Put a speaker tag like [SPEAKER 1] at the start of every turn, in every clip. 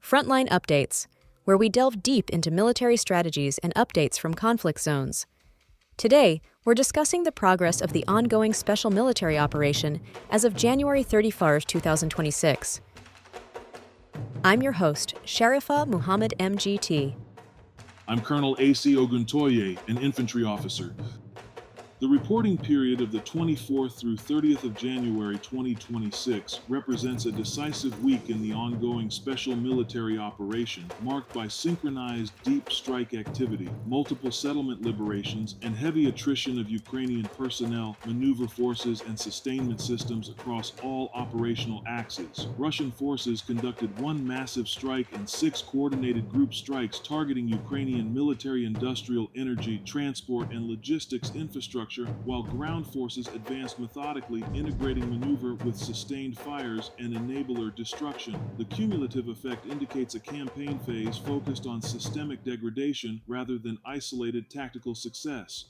[SPEAKER 1] Frontline Updates, where we delve deep into military strategies and updates from conflict zones. Today, we're discussing the progress of the ongoing special military operation as of January 31st, 2026. I'm your host, Sharifa Muhammad MGT.
[SPEAKER 2] I'm Colonel A.C. Oguntoye, an infantry officer. The reporting period of the 24th through 30th of January 2026 represents a decisive week in the ongoing special military operation, marked by synchronized deep strike activity, multiple settlement liberations, and heavy attrition of Ukrainian personnel, maneuver forces, and sustainment systems across all operational axes. Russian forces conducted one massive strike and 6 coordinated group strikes targeting Ukrainian military, industrial, energy, transport, and logistics infrastructure, while ground forces advanced methodically, integrating maneuver with sustained fires and enabler destruction. The cumulative effect indicates a campaign phase focused on systemic degradation rather than isolated tactical success.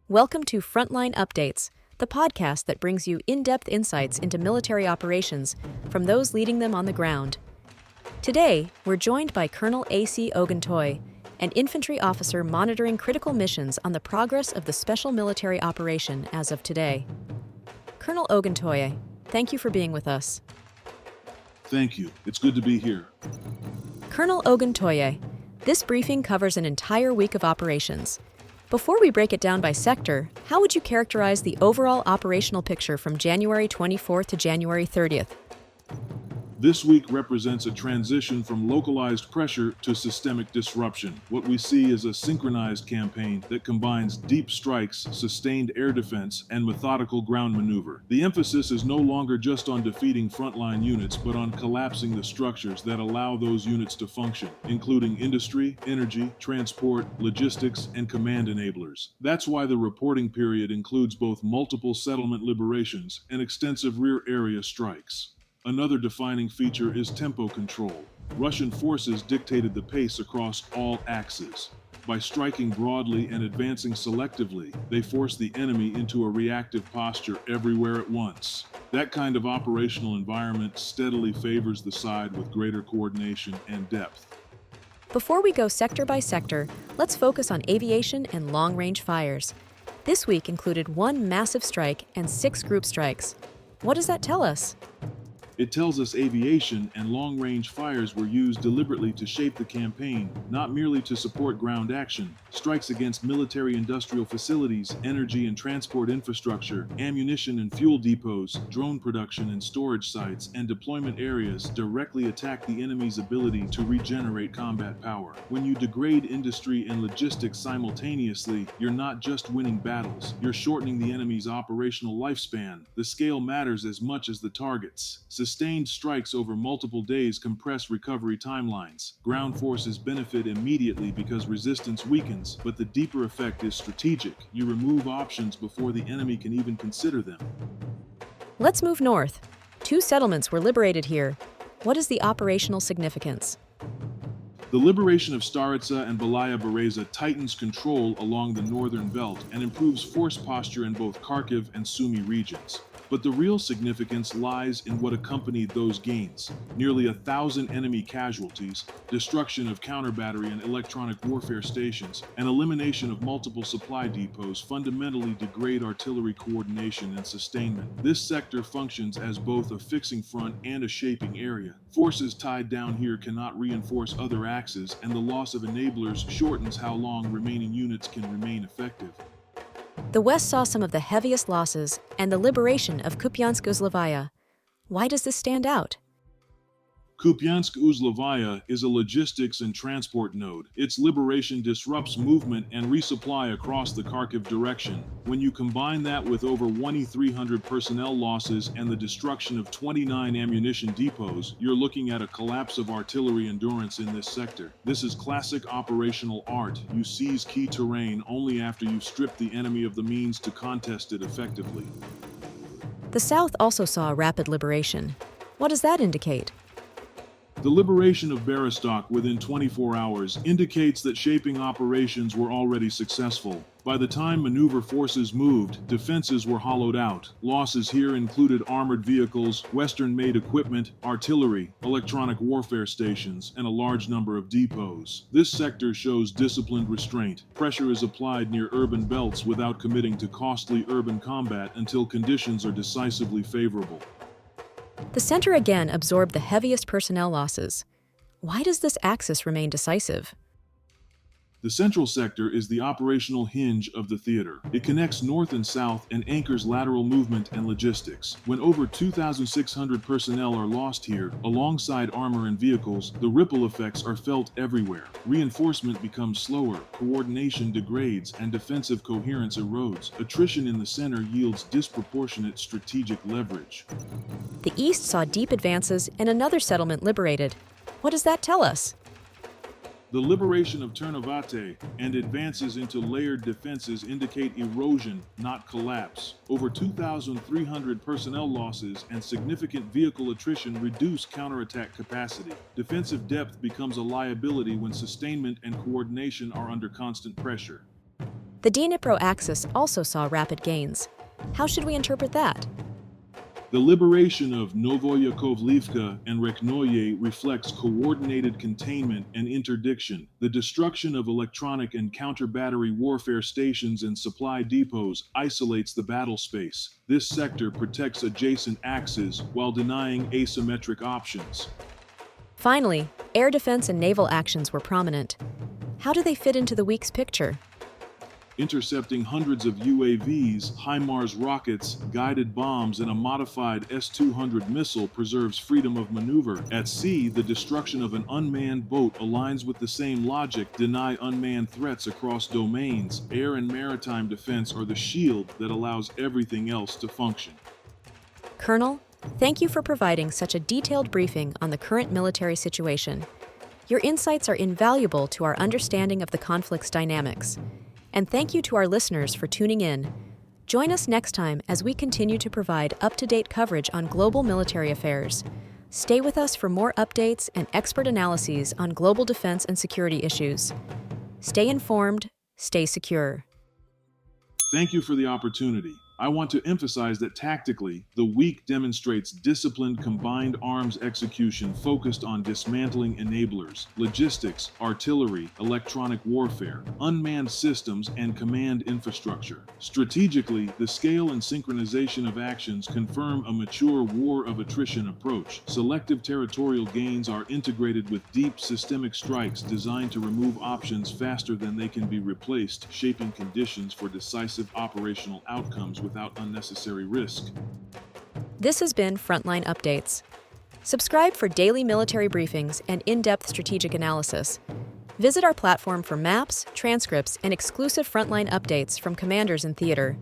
[SPEAKER 1] Welcome to Frontline Updates, the podcast that brings you in-depth insights into military operations from those leading them on the ground. Today, we're joined by Colonel A.C. Oguntoye, an infantry officer monitoring critical missions on the progress of the special military operation as of today. Colonel Oguntoye, thank you for being with us.
[SPEAKER 2] Thank you. It's good to be here.
[SPEAKER 1] Colonel Oguntoye, this briefing covers an entire week of operations. Before we break it down by sector, how would you characterize the overall operational picture from January 24th to January 30th?
[SPEAKER 2] This week represents a transition from localized pressure to systemic disruption. What we see is a synchronized campaign that combines deep strikes, sustained air defense, and methodical ground maneuver. The emphasis is no longer just on defeating frontline units, but on collapsing the structures that allow those units to function, including industry, energy, transport, logistics, and command enablers. That's why the reporting period includes both multiple settlement liberations and extensive rear area strikes. Another defining feature is tempo control. Russian forces dictated the pace across all axes. By striking broadly and advancing selectively, they forced the enemy into a reactive posture everywhere at once. That kind of operational environment steadily favors the side with greater coordination and depth.
[SPEAKER 1] Before we go sector by sector, let's focus on aviation and long-range fires. This week included one massive strike and 6 group strikes. What does that tell us?
[SPEAKER 2] It tells us aviation and long-range fires were used deliberately to shape the campaign, not merely to support ground action. Strikes against military-industrial facilities, energy and transport infrastructure, ammunition and fuel depots, drone production and storage sites, and deployment areas directly attack the enemy's ability to regenerate combat power. When you degrade industry and logistics simultaneously, you're not just winning battles, you're shortening the enemy's operational lifespan. The scale matters as much as the targets. Sustained strikes over multiple days compress recovery timelines. Ground forces benefit immediately because resistance weakens, but the deeper effect is strategic. You remove options before the enemy can even consider them.
[SPEAKER 1] Let's move north. 2 settlements were liberated here. What is the operational significance?
[SPEAKER 2] The liberation of Staritsa and Belaya Bereza tightens control along the northern belt and improves force posture in both Kharkiv and Sumy regions. But the real significance lies in what accompanied those gains. Nearly 1,000 enemy casualties, destruction of counter-battery and electronic warfare stations, and elimination of multiple supply depots fundamentally degrade artillery coordination and sustainment. This sector functions as both a fixing front and a shaping area. Forces tied down here cannot reinforce other axes, and the loss of enablers shortens how long remaining units can remain effective.
[SPEAKER 1] The West saw some of the heaviest losses and the liberation of Kupiansk-Uzlovaya. Why does this stand out?
[SPEAKER 2] Kupiansk-Uzlovaya is a logistics and transport node. Its liberation disrupts movement and resupply across the Kharkiv direction. When you combine that with over 2,300 personnel losses and the destruction of 29 ammunition depots, you're looking at a collapse of artillery endurance in this sector. This is classic operational art. You seize key terrain only after you've stripped the enemy of the means to contest it effectively.
[SPEAKER 1] The South also saw a rapid liberation. What does that indicate?
[SPEAKER 2] The liberation of Berostok within 24 hours indicates that shaping operations were already successful. By the time maneuver forces moved, defenses were hollowed out. Losses here included armored vehicles, Western-made equipment, artillery, electronic warfare stations, and a large number of depots. This sector shows disciplined restraint. Pressure is applied near urban belts without committing to costly urban combat until conditions are decisively favorable.
[SPEAKER 1] The center again absorbed the heaviest personnel losses. Why does this axis remain decisive?
[SPEAKER 2] The central sector is the operational hinge of the theater. It connects north and south and anchors lateral movement and logistics. When over 2,600 personnel are lost here, alongside armor and vehicles, the ripple effects are felt everywhere. Reinforcement becomes slower, coordination degrades, and defensive coherence erodes. Attrition in the center yields disproportionate strategic leverage.
[SPEAKER 1] The east saw deep advances and another settlement liberated. What does that tell us?
[SPEAKER 2] The liberation of Ternavate and advances into layered defenses indicate erosion, not collapse. Over 2,300 personnel losses and significant vehicle attrition reduce counterattack capacity. Defensive depth becomes a liability when sustainment and coordination are under constant pressure.
[SPEAKER 1] The Dnipro axis also saw rapid gains. How should we interpret that?
[SPEAKER 2] The liberation of Novoyakovlivka and Reknoye reflects coordinated containment and interdiction. The destruction of electronic and counter-battery warfare stations and supply depots isolates the battle space. This sector protects adjacent axes while denying asymmetric options.
[SPEAKER 1] Finally, air defense and naval actions were prominent. How do they fit into the week's picture?
[SPEAKER 2] Intercepting hundreds of UAVs, HIMARS rockets, guided bombs, and a modified S-200 missile preserves freedom of maneuver. At sea, the destruction of an unmanned boat aligns with the same logic: deny unmanned threats across domains. Air and maritime defense are the shield that allows everything else to function.
[SPEAKER 1] Colonel, thank you for providing such a detailed briefing on the current military situation. Your insights are invaluable to our understanding of the conflict's dynamics. And thank you to our listeners for tuning in. Join us next time as we continue to provide up-to-date coverage on global military affairs. Stay with us for more updates and expert analyses on global defense and security issues. Stay informed, stay secure.
[SPEAKER 2] Thank you for the opportunity. I want to emphasize that tactically, the week demonstrates disciplined combined arms execution focused on dismantling enablers, logistics, artillery, electronic warfare, unmanned systems, and command infrastructure. Strategically, the scale and synchronization of actions confirm a mature war of attrition approach. Selective territorial gains are integrated with deep systemic strikes designed to remove options faster than they can be replaced, shaping conditions for decisive operational outcomes without unnecessary risk.
[SPEAKER 1] This has been Frontline Updates. Subscribe for daily military briefings and in-depth strategic analysis. Visit our platform for maps, transcripts, and exclusive Frontline updates from commanders in theater.